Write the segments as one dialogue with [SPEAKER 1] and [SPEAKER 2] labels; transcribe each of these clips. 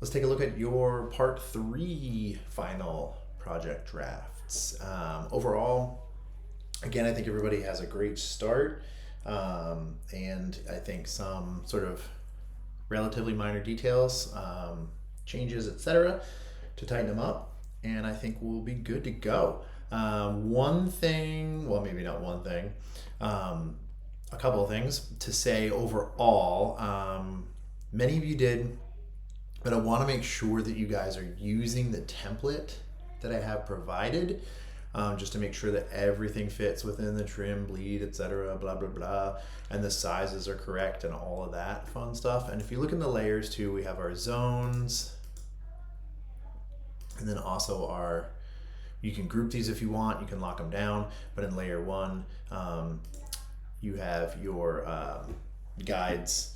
[SPEAKER 1] let's take a look at your part 3 final project drafts. Overall, again, I think everybody has a great start, and I think some sort of relatively minor details, changes, etc., to tighten them up, and I think we'll be good to go. One thing, well, maybe not one thing, a couple of things to say overall. Many of you did, but I want to make sure that you guys are using the template that I have provided, just to make sure that everything fits within the trim, bleed, etc., blah, blah, blah, and the sizes are correct and all of that fun stuff. And if you look in the layers too, we have our zones, and then also you can group these if you want, you can lock them down, but in layer 1, you have your guides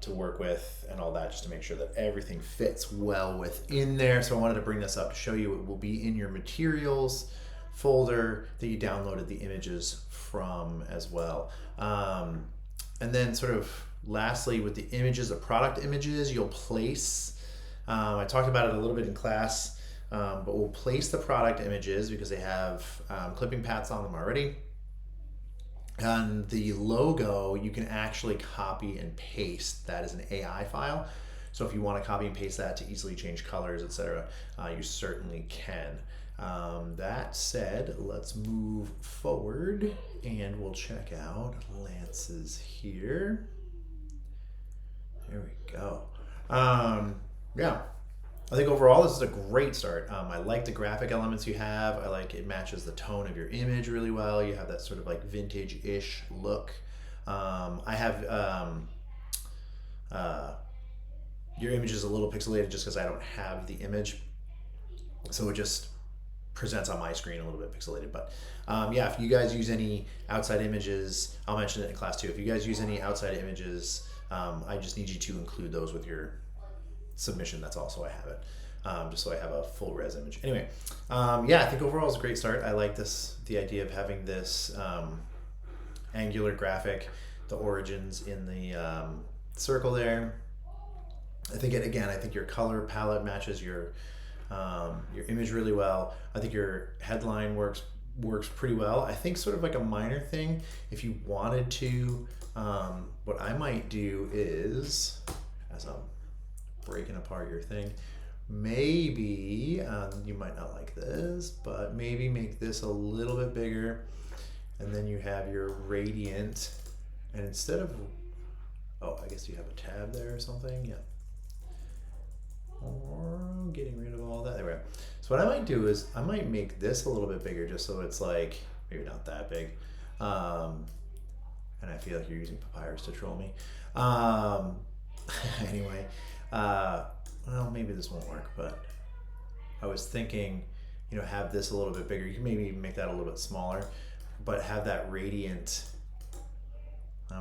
[SPEAKER 1] to work with and all that, just to make sure that everything fits well within there. So I wanted to bring this up to show you it will be in your materials folder that you downloaded the images from as well. And then sort of lastly, with the images, the product images, you'll place, I talked about it a little bit in class, but we'll place the product images because they have clipping paths on them already. And the logo, you can actually copy and paste that as an AI file. So if you want to copy and paste that to easily change colors, etc., you certainly can. That said, let's move forward and we'll check out Lance's here. There we go. Yeah. I think overall this is a great start. I like the graphic elements you have. I like it matches the tone of your image really well. You have that sort of like vintage-ish look. I have your image is a little pixelated just because I don't have the image, so it just presents on my screen a little bit pixelated. But yeah, if you guys use any outside images, I'll mention it in class too. If you guys use any outside images, I just need you to include those with your submission. That's also I have it, just so I have a full res image. Anyway, yeah, I think overall it's a great start. I like the idea of having this angular graphic, the origins in the circle there. I think I think your color palette matches your image really well. I think your headline works pretty well. I think sort of like a minor thing, if you wanted to, what I might do is, as I'm breaking apart your thing, maybe you might not like this, but maybe make this a little bit bigger, and then you have your radiant, and instead of, oh, I guess you have a tab there or something, yeah, or getting rid of all that. There we go. So what I might do is I might make this a little bit bigger, just so it's like maybe not that big, and I feel like you're using Papyrus to troll me. Anyway, well, maybe this won't work, but I was thinking, have this a little bit bigger. You can maybe even make that a little bit smaller, but have that radiant,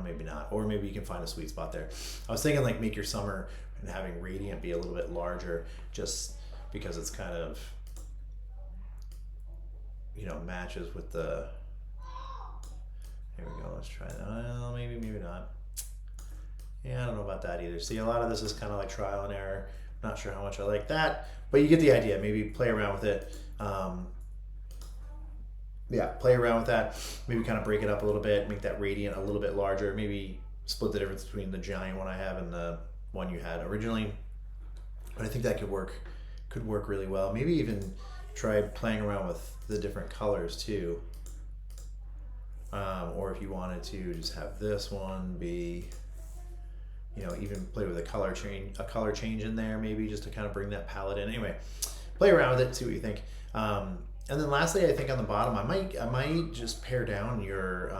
[SPEAKER 1] maybe not, or maybe you can find a sweet spot there. I was thinking like make your summer and having radiant be a little bit larger, just because it's kind of, matches with the, here we go, let's try that. Well, maybe not. Yeah, I don't know about that either. See, a lot of this is kind of like trial and error. Not sure how much I like that, but you get the idea. Maybe play around with it. Yeah, play around with that. Maybe kind of break it up a little bit, make that radiant a little bit larger. Maybe split the difference between the giant one I have and the one you had originally. But I think that could work really well. Maybe even try playing around with the different colors too. Or if you wanted to just have this one be, even play with a color change in there, maybe just to kind of bring that palette in. Anyway, play around with it, see what you think. And then lastly, I think on the bottom, I might just pare down your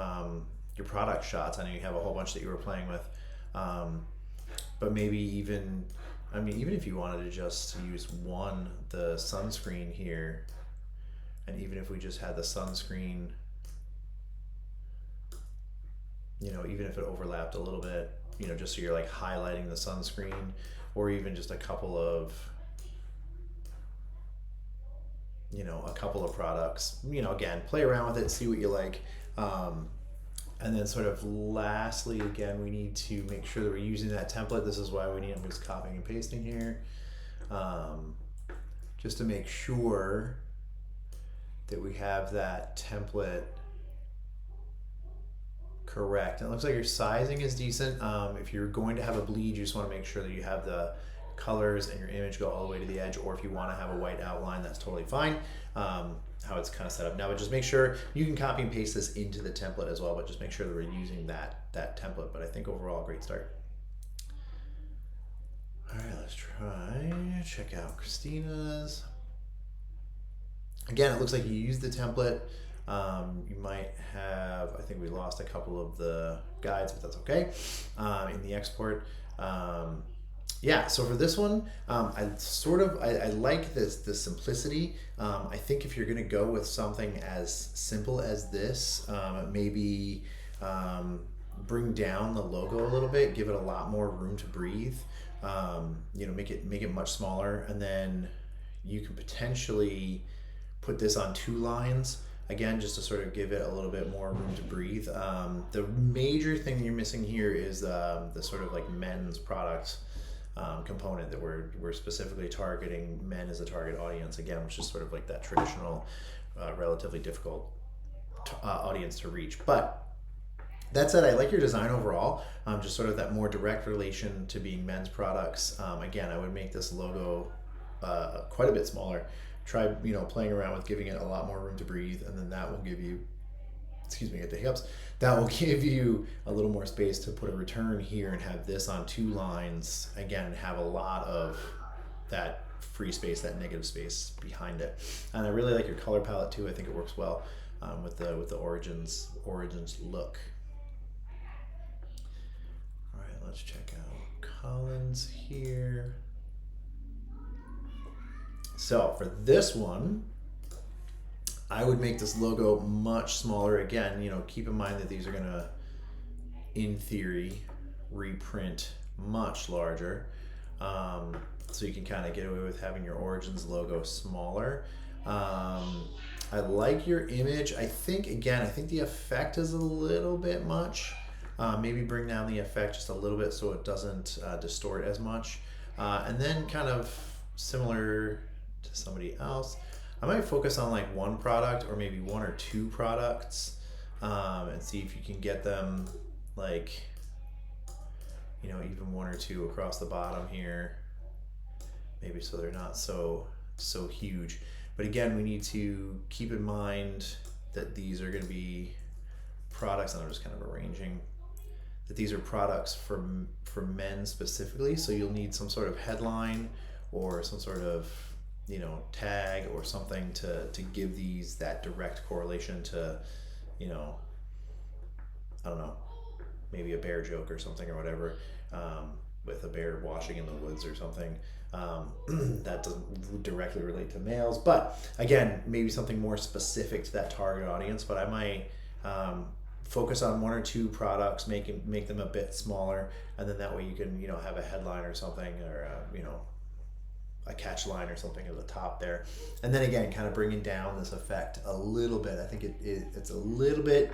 [SPEAKER 1] product shots. I know you have a whole bunch that you were playing with, but maybe even if you wanted to just use the sunscreen here, and even if we just had the sunscreen, even if it overlapped a little bit, just so you're like highlighting the sunscreen, or even just a couple of products, again, play around with it, see what you like. And then sort of lastly, again, we need to make sure that we're using that template. This is why I'm just copying and pasting here. just to make sure that we have that template correct. And it looks like your sizing is decent. If you're going to have a bleed, you just want to make sure that you have the colors and your image go all the way to the edge, or if you want to have a white outline, that's totally fine. How it's kind of set up now, but just make sure you can copy and paste this into the template as well, but just make sure that we're using that template. But I think overall, great start. All right, let's try, check out Christina's. Again, it looks like you used the template. You might have, I think we lost a couple of the guides, but that's okay, in the export. Yeah, so for this one, I like the simplicity. I think if you're gonna go with something as simple as this, maybe bring down the logo a little bit, give it a lot more room to breathe. Make it much smaller, and then you can potentially put this on 2 lines. Again, just to sort of give it a little bit more room to breathe. The major thing that you're missing here is the sort of like men's products component that we're specifically targeting men as a target audience, again, which is sort of like that traditional, relatively difficult audience to reach. But that said, I like your design overall, just sort of that more direct relation to being men's products. Again, I would make this logo quite a bit smaller. Try playing around with giving it a lot more room to breathe, and then that will give you, excuse me, get the hiccups, that will give you a little more space to put a return here and have this on 2 lines, again, and have a lot of that free space, that negative space behind it. And I really like your color palette too. I think it works well with the origins look. All right, let's check out Collin's here. So for this one, I would make this logo much smaller. Again, keep in mind that these are gonna, in theory, reprint much larger. So you can kind of get away with having your Origins logo smaller. I like your image. I think the effect is a little bit much. Maybe bring down the effect just a little bit so it doesn't distort as much. And then kind of similar to somebody else, I might focus on like 1 product or maybe 1 or 2 products, and see if you can get them like, even 1 or 2 across the bottom here, maybe, so they're not so huge. But again, we need to keep in mind that these are going to be products, and I'm just kind of arranging that these are products for men specifically. So you'll need some sort of headline or some sort of tag or something to give these that direct correlation to, I don't know, maybe a bear joke or something or whatever, with a bear washing in the woods or something. That doesn't directly relate to males, but again, maybe something more specific to that target audience. But I might focus on 1 or 2 products, make them a bit smaller, and then that way you can have a headline or something, or a catch line or something at the top there. And then again, kind of bringing down this effect a little bit. I think it's a little bit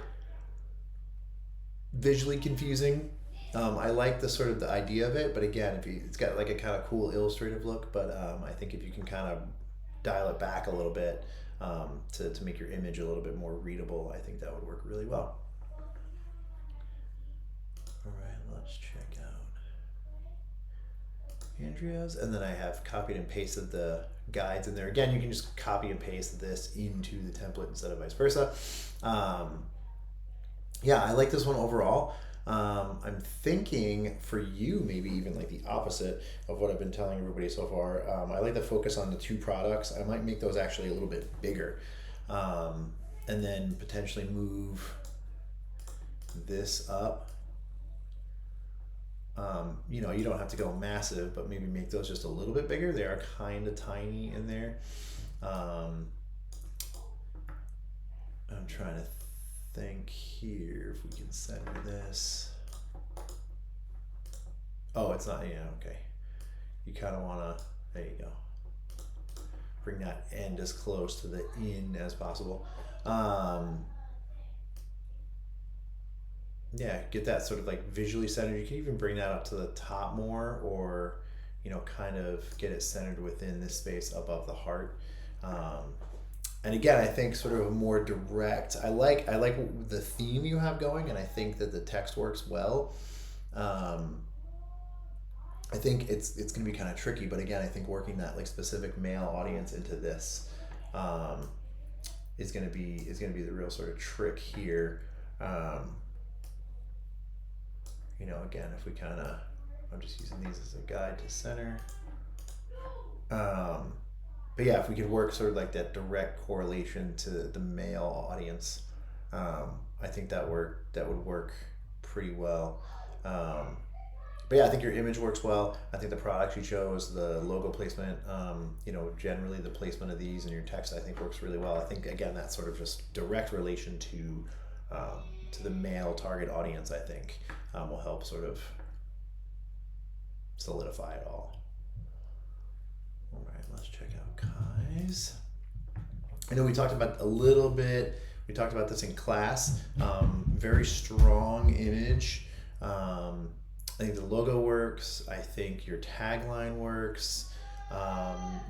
[SPEAKER 1] visually confusing. I like the idea of it, but again, it's got like a kind of cool illustrative look, but I think if you can kind of dial it back a little bit to make your image a little bit more readable, I think that would work really well. All right, let's check out Andrea's, and then I have copied and pasted the guides in there. Again, you can just copy and paste this into the template instead of vice versa. Yeah, I like this one overall. I'm thinking for you, maybe even like the opposite of what I've been telling everybody so far. I like to focus on the 2 products. I might make those actually a little bit bigger, and then potentially move this up. You don't have to go massive, but maybe make those just a little bit bigger. They are kind of tiny in there. I'm trying to think here if we can center this. Oh, it's not, okay. You kind of want to, there you go. Bring that end as close to the in as possible. Yeah, get that sort of like visually centered. You can even bring that up to the top more, or kind of get it centered within this space above the heart. And again, I think sort of a more direct, I like the theme you have going, and I think that the text works well. I think it's going to be kind of tricky, but again, I think working that like specific male audience into this is going to be the real sort of trick here. Again, if we kind of, I'm just using these as a guide to center. But yeah, if we could work sort of like that direct correlation to the male audience, I think that would work pretty well. But yeah, I think your image works well. I think the products you chose, the logo placement, generally the placement of these and your text, I think works really well. I think again, that sort of just direct relation to the male target audience, I think will help sort of solidify it all. All right, let's check out Kai's. I know we talked about we talked about this in class. Very strong image. I think the logo works. I think your tagline works.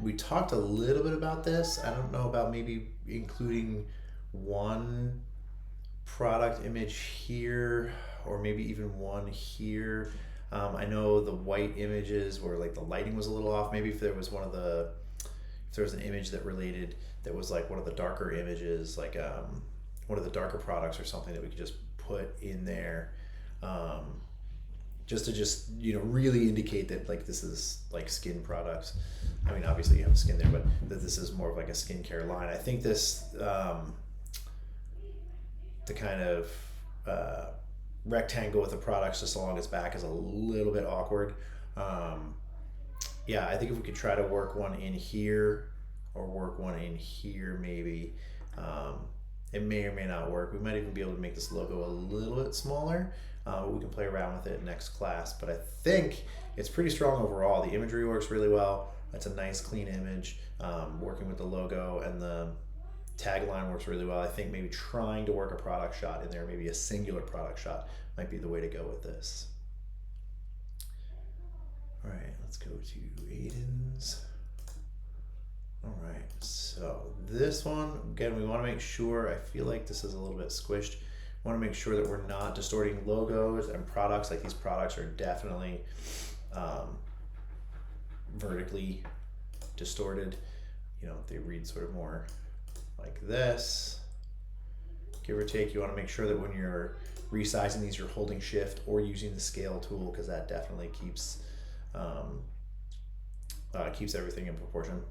[SPEAKER 1] We talked a little bit about this. I don't know about maybe including one product image here, or maybe even one here. I know the white images where like the lighting was a little off. Maybe if there was an image that was like one of the darker images, like one of the darker products or something that we could just put in there, just to really indicate that like this is like skin products. I mean, obviously you have skin there, but that this is more of like a skincare line. I think this the kind of rectangle with the products just along its back is a little bit awkward. Yeah, I think if we could try to work one in here or work one in here maybe, it may or may not work. We might even be able to make this logo a little bit smaller. We can play around with it next class, but I think it's pretty strong overall. The imagery works really well. It's a nice clean image. Working with the logo and the tagline works really well. I think maybe trying to work a product shot in there, maybe a singular product shot, might be the way to go with this. All right, let's go to Aidan's. All right, so this one, again, we want to make sure, I feel like this is a little bit squished. We want to make sure that we're not distorting logos and products. Like these products are definitely vertically distorted. They read sort of more like this, give or take. You want to make sure that when you're resizing these, you're holding shift or using the scale tool, because that definitely keeps everything in proportion.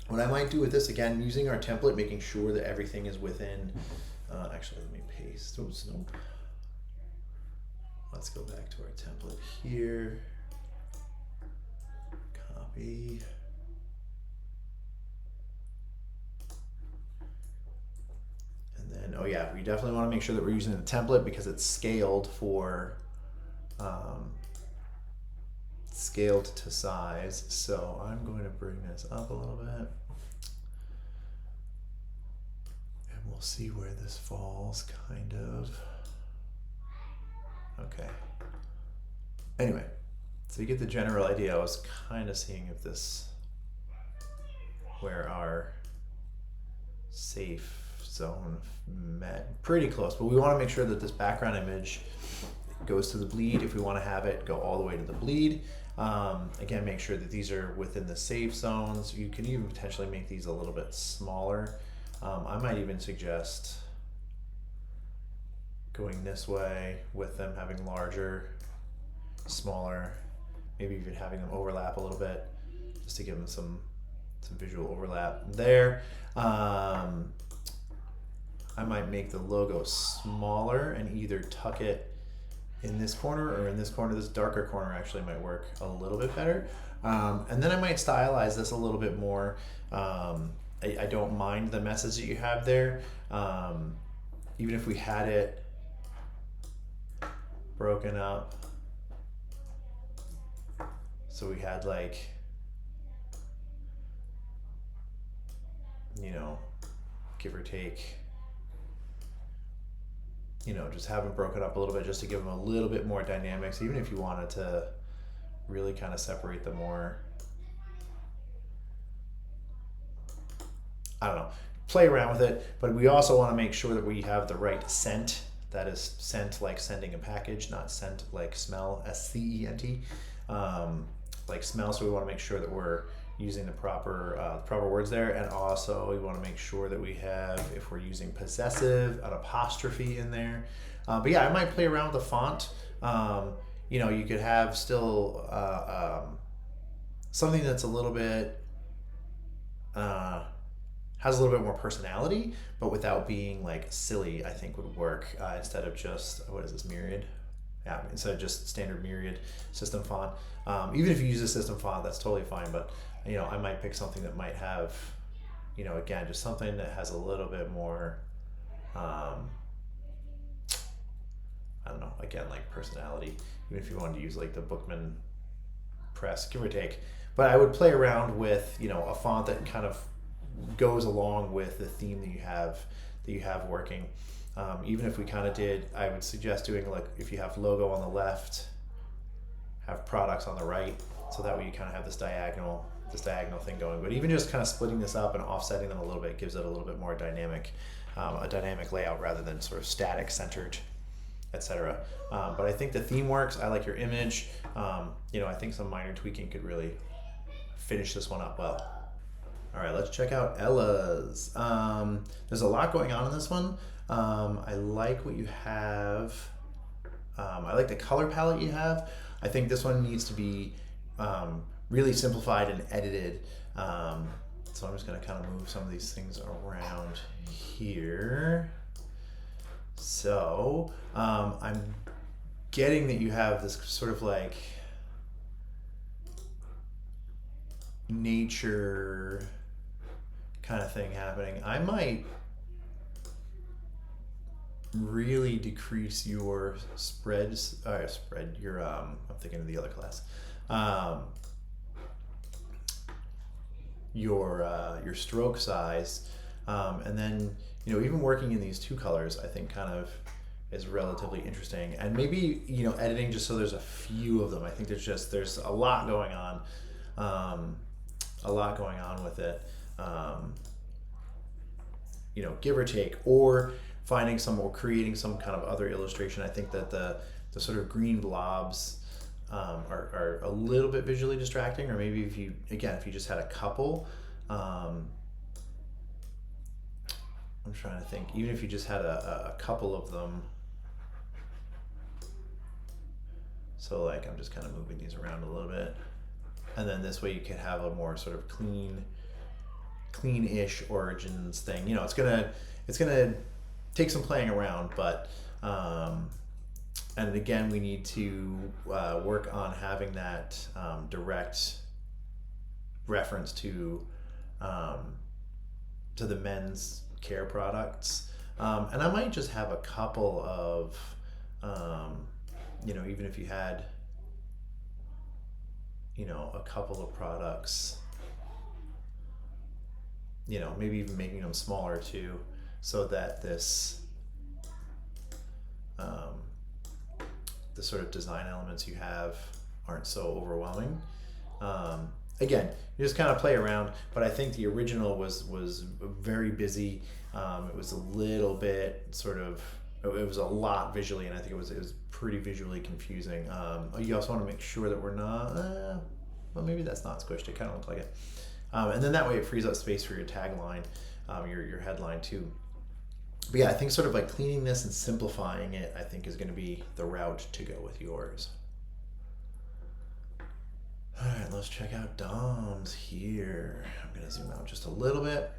[SPEAKER 1] What I might do with this, again, using our template, making sure that everything is within, actually let me paste, oops, nope. Let's go back to our template here, copy. And oh yeah, we definitely want to make sure that we're using the template because it's scaled scaled to size. So I'm going to bring this up a little bit and we'll see where this falls, kind of. Okay. Anyway, so you get the general idea. I was kind of seeing if where our safe zone met pretty close, but we want to make sure that this background image goes to the bleed. If we want to have it go all the way to the bleed, again, make sure that these are within the safe zones. You can even potentially make these a little bit smaller. I might even suggest going this way with them having larger, smaller, maybe even having them overlap a little bit just to give them some visual overlap there. I might make the logo smaller and either tuck it in this corner or in this corner. This darker corner actually might work a little bit better. And then I might stylize this a little bit more. I don't mind the message that you have there. Even if we had it broken up, so we had like, give or take, just have them broken up a little bit just to give them a little bit more dynamics. Even if you wanted to really kind of separate the more, I don't know, play around with it, but we also want to make sure that we have the right scent. That is scent like sending a package, not scent like smell, S-C-E-N-T, like smell. So we want to make sure that we're using the proper words there, and also we want to make sure that we have, if we're using possessive, an apostrophe in there. But yeah, I might play around with the font. You know, you could have still something that's a little bit has a little bit more personality, but without being like silly, I think would work, instead of just, what is this, Myriad? Yeah, instead of just standard Myriad system font. Even if you use a system font, that's totally fine, but you know, I might pick something that might have, you know, again, just something that has a little bit more, I don't know, again, like personality, even if you wanted to use like the Bookman Press, give or take. But I would play around with, you know, a font that kind of goes along with the theme that you have working. Even if we kind of did, I would suggest doing, like, if you have logo on the left, have products on the right, so that way you kind of have this diagonal thing going. But even just kind of splitting this up and offsetting them a little bit gives it a little bit more dynamic, a dynamic layout rather than sort of static centered, etc. But I think the theme works. I like your image. You know, I think some minor tweaking could really finish this one up well. All right, let's check out Ella's. There's a lot going on in this one. I like what you have. I like the color palette you have. I think this one needs to be really simplified and edited. So I'm just gonna kind of move some of these things around here. So I'm getting that you have this sort of like nature kind of thing happening. I might really decrease your your I'm thinking of the other class, your stroke size, and then, you know, even working in these two colors, I think kind of is relatively interesting. And maybe, you know, editing just so there's a few of them. I think there's a lot going on, with it, you know, give or take, or finding some, or creating some kind of other illustration. I think that the sort of green blobs are a little bit visually distracting, or maybe if you just had a couple, I'm trying to think, even if you just had a couple of them. So like, I'm just kind of moving these around a little bit. And then this way you can have a more sort of clean-ish origins thing. You know, it's gonna take some playing around, but and again, we need to work on having that direct reference to the men's care products. And I might just have a couple of, you know, even if you had, you know, a couple of products, you know, maybe even making them smaller too, so that this, the sort of design elements you have aren't so overwhelming. Again, you just kind of play around, but I think the original was very busy. It was a little bit sort of, it was a lot visually, and I think it was pretty visually confusing. You also want to make sure that we're not, well, maybe that's not squished, it kind of looked like it. And then that way it frees up space for your tagline, your headline too. But yeah, I think sort of like cleaning this and simplifying it, I think, is going to be the route to go with yours. All right, let's check out Dom's here. I'm going to zoom out just a little bit.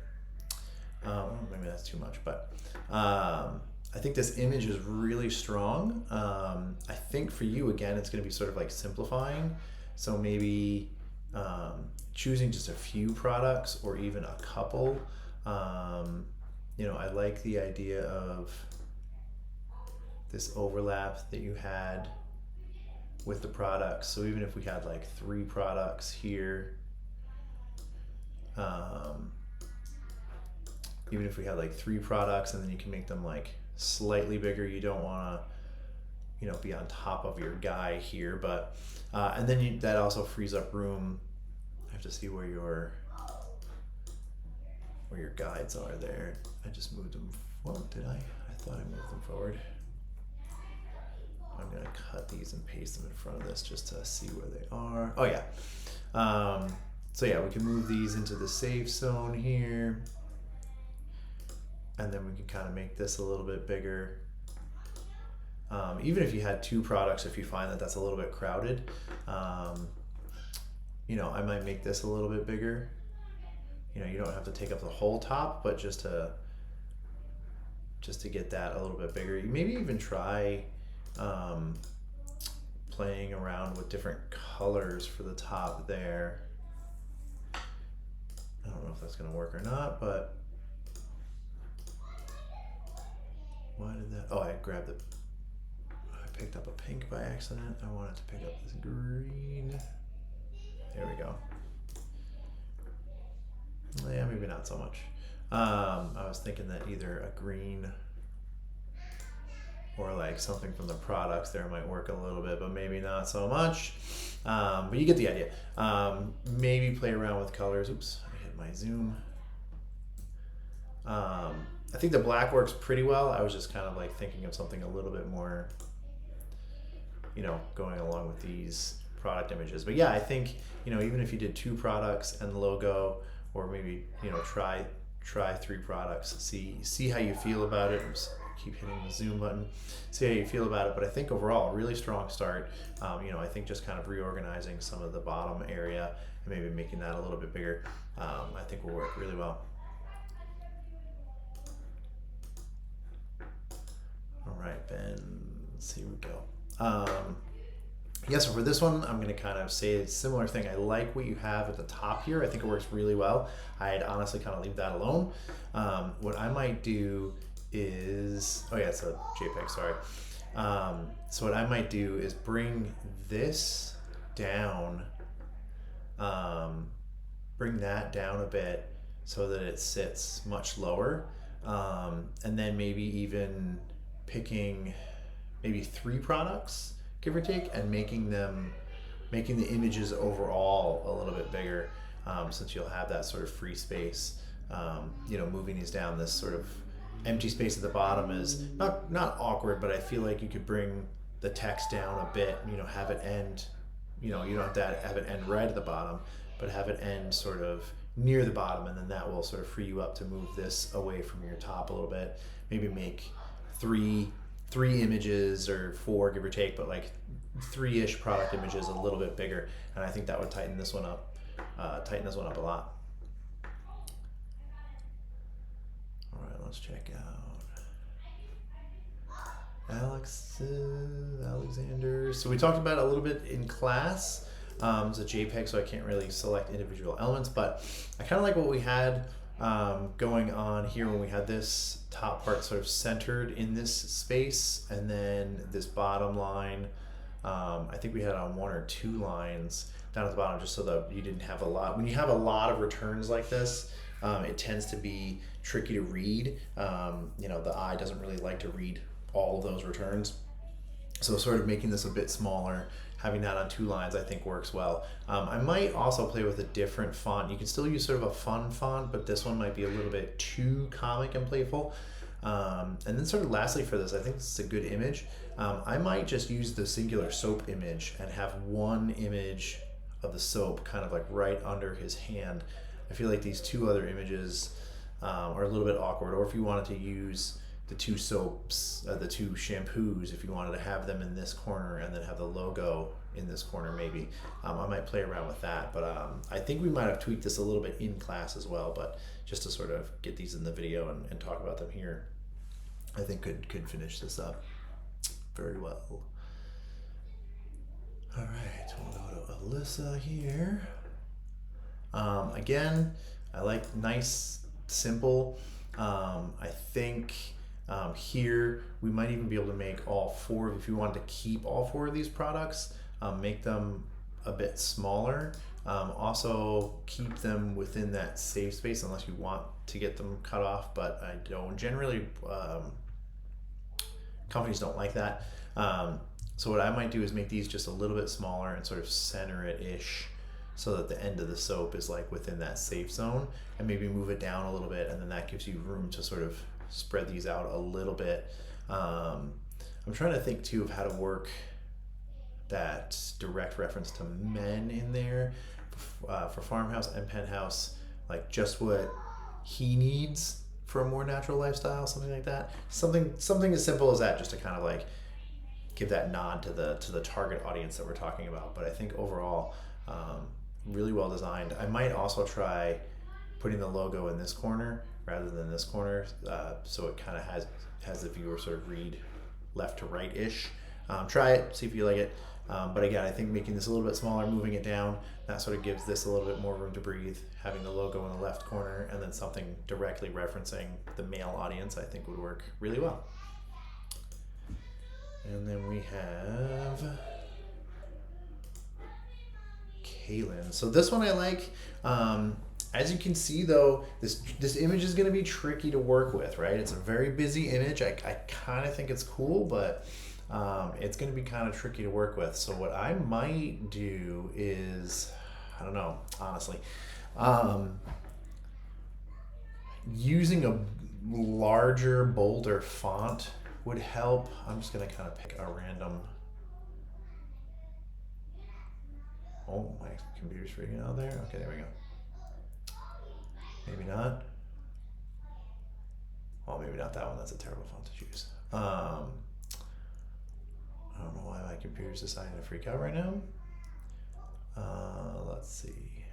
[SPEAKER 1] Maybe that's too much, but I think this image is really strong. I think for you, again, it's going to be sort of like simplifying. So maybe choosing just a few products, or even a couple. You know, I like the idea of this overlap that you had with the products. So even if we had like 3 products here, even if we had like 3 products, and then you can make them like slightly bigger. You don't want to, be on top of your guy here, but and then that also frees up room. I have to see where your guides are there. I just moved them. Well, did I? I thought I moved them forward. I'm gonna cut these and paste them in front of this just to see where they are. Oh yeah. So yeah, we can move these into the safe zone here. And then we can kind of make this a little bit bigger. Even if you had 2 products, if you find that that's a little bit crowded, I might make this a little bit bigger. You don't have to take up the whole top, but just to get that a little bit bigger. You maybe even try playing around with different colors for the top there. I don't know if that's gonna work or not, but why did that? Oh, I picked up a pink by accident. I wanted to pick up this green. There we go. Yeah, maybe not so much. I was thinking that either a green or like something from the products there might work a little bit, but maybe not so much. But you get the idea. Maybe play around with colors. Oops, I hit my zoom. I think the black works pretty well. I was just kind of like thinking of something a little bit more, going along with these product images. But yeah, I think, even if you did 2 products and the logo, or maybe, try 3 products, see how you feel about it. Oops, keep hitting the zoom button, see how you feel about it. But I think overall, a really strong start. I think just kind of reorganizing some of the bottom area and maybe making that a little bit bigger, I think will work really well. All right, Ben, here we go. Yeah, so for this one, I'm going to kind of say a similar thing. I like what you have at the top here. I think it works really well. I'd honestly kind of leave that alone. What I might do is, oh yeah, it's a JPEG, sorry. So what I might do is bring this down, bring that down a bit so that it sits much lower. And then maybe even picking maybe 3 products, give or take, and making the images overall a little bit bigger, since you'll have that sort of free space. Moving these down, this sort of empty space at the bottom is not awkward, but I feel like you could bring the text down a bit, have it end, you don't have to have it end right at the bottom, but have it end sort of near the bottom, and then that will sort of free you up to move this away from your top a little bit. Maybe make 3 images or 4, give or take, but like 3-ish product images a little bit bigger, and I think that would tighten this one up a lot. All right, let's check out Alexander. So we talked about it a little bit in class. It's a JPEG, so I can't really select individual elements, but I kind of like what we had going on here when we had this top part sort of centered in this space, and then this bottom line, I think we had on 1 or 2 lines down at the bottom, just so that you didn't have a lot. When you have a lot of returns like this, it tends to be tricky to read. The eye doesn't really like to read all of those returns. So sort of making this a bit smaller, having that on 2 lines, I think works well. I might also play with a different font. You can still use sort of a fun font, but this one might be a little bit too comic and playful. And then sort of lastly for this, I think this is a good image. I might just use the singular soap image and have 1 image of the soap kind of like right under his hand. I feel like these 2 other images are a little bit awkward. Or if you wanted to use the 2 soaps, the 2 shampoos, if you wanted to have them in this corner and then have the logo in this corner maybe, I might play around with that. But I think we might have tweaked this a little bit in class as well, but just to sort of get these in the video and talk about them here, I think could finish this up very well. All right, we'll go to Alyssa here. Again, I like nice, simple. I think here we might even be able to make all 4, if you wanted to keep all 4 of these products, make them a bit smaller. Also keep them within that safe space unless you want to get them cut off, but I don't generally, companies don't like that. So what I might do is make these just a little bit smaller and sort of center it-ish so that the end of the soap is like within that safe zone, and maybe move it down a little bit, and then that gives you room to sort of spread these out a little bit. I'm trying to think too of how to work that direct reference to men in there for farmhouse and penthouse, like just what he needs for a more natural lifestyle, something like that. Something as simple as that, just to kind of like give that nod to the target audience that we're talking about. But I think overall, really well designed. I might also try putting the logo in this corner rather than this corner, so it kind of has the viewer sort of read left to right-ish. Try it, see if you like it. But again, I think making this a little bit smaller, moving it down, that sort of gives this a little bit more room to breathe. Having the logo in the left corner and then something directly referencing the male audience, I think would work really well. And then we have Kaelyn. So this one I like. As you can see though, this image is going to be tricky to work with, right? It's a very busy image. I kind of think it's cool, but it's going to be kind of tricky to work with. So what I might do is, I don't know, honestly, using a larger, bolder font would help. I'm just going to kind of pick a random. Oh, my computer's freaking out there. Okay, there we go. Maybe not. Well, maybe not that one. That's a terrible font to choose. I don't know why my computer's deciding to freak out right now. Let's see.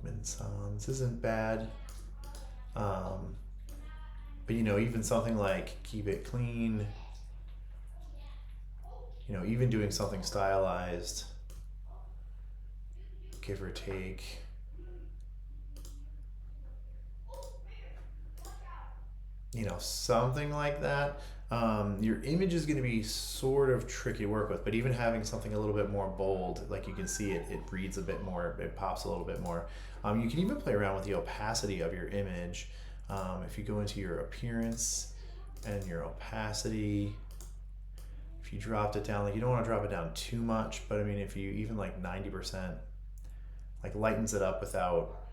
[SPEAKER 1] Bookman Sans isn't bad. But you know, even something like keep it clean, you know, even doing something stylized, give or take. You know, something like that. Your image is going to be sort of tricky to work with, but even having something a little bit more bold, like you can see it reads a bit more, it pops a little bit more. You can even play around with the opacity of your image. If you go into your appearance and your opacity, if you dropped it down, like you don't want to drop it down too much, but I mean, if you even like 90%, like lightens it up without,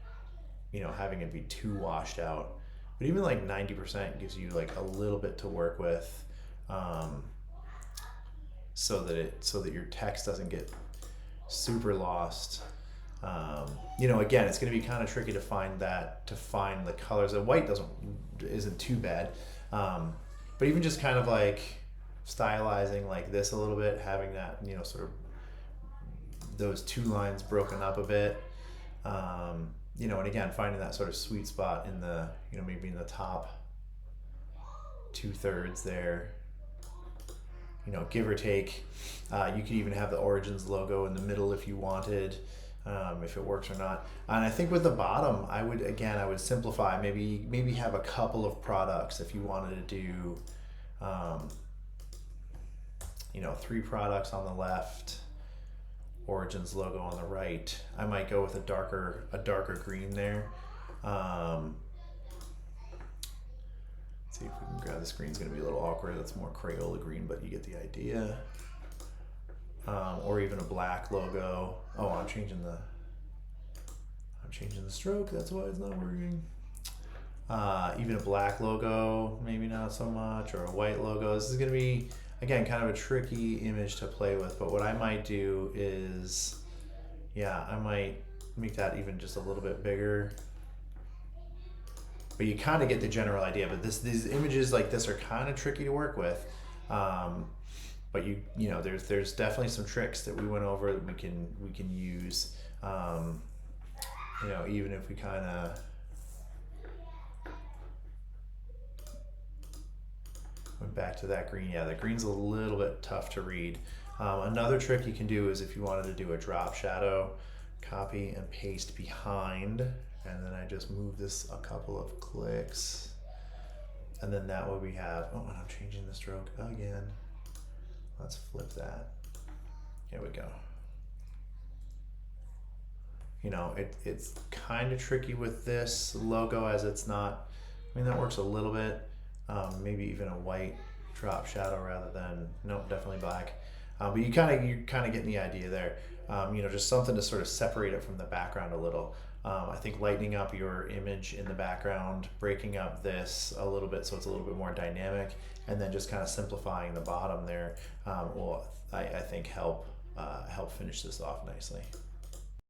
[SPEAKER 1] you know, having it be too washed out. But even like 90% gives you like a little bit to work with, so that your text doesn't get super lost. You know, again, it's going to be kind of tricky to find the colors. The white isn't too bad, but even just kind of like stylizing like this a little bit, having that, you know, sort of those two lines broken up a bit. You know, and again, finding that sort of sweet spot in the, you know, maybe in the top 2/3 there, you know, give or take. You could even have the Origins logo in the middle if you wanted, if it works or not. And I think with the bottom, I would simplify, maybe have a couple of products if you wanted to do, you know, 3 products on the left, Origins logo on the right. I might go with a darker green there. Let's see if we can grab the screen's gonna be a little awkward. That's more Crayola green, but you get the idea. Or even a black logo. Oh, I'm changing the stroke. That's why it's not working. Even a black logo, maybe not so much, or a white logo. This is gonna be, again, kind of a tricky image to play with, but what I might do is, yeah, I might make that even just a little bit bigger. But you kind of get the general idea, but these images like this are kind of tricky to work with. But you know, there's definitely some tricks that we went over that we can use. You know, even if we kind of went back to that green. Yeah, the green's a little bit tough to read. Another trick you can do is if you wanted to do a drop shadow, copy and paste behind, and then I just move this a couple of clicks, and then that way we have, oh, and I'm changing the stroke again. Let's flip that. Here we go. You know, it's kind of tricky with this logo as it's not, I mean, that works a little bit. maybe even a white drop shadow rather than, nope, definitely black. But you're kind of getting the idea there. Just something to sort of separate it from the background a little. I think lightening up your image in the background, breaking up this a little bit so it's a little bit more dynamic, and then just kind of simplifying the bottom there will, I think, help finish this off nicely.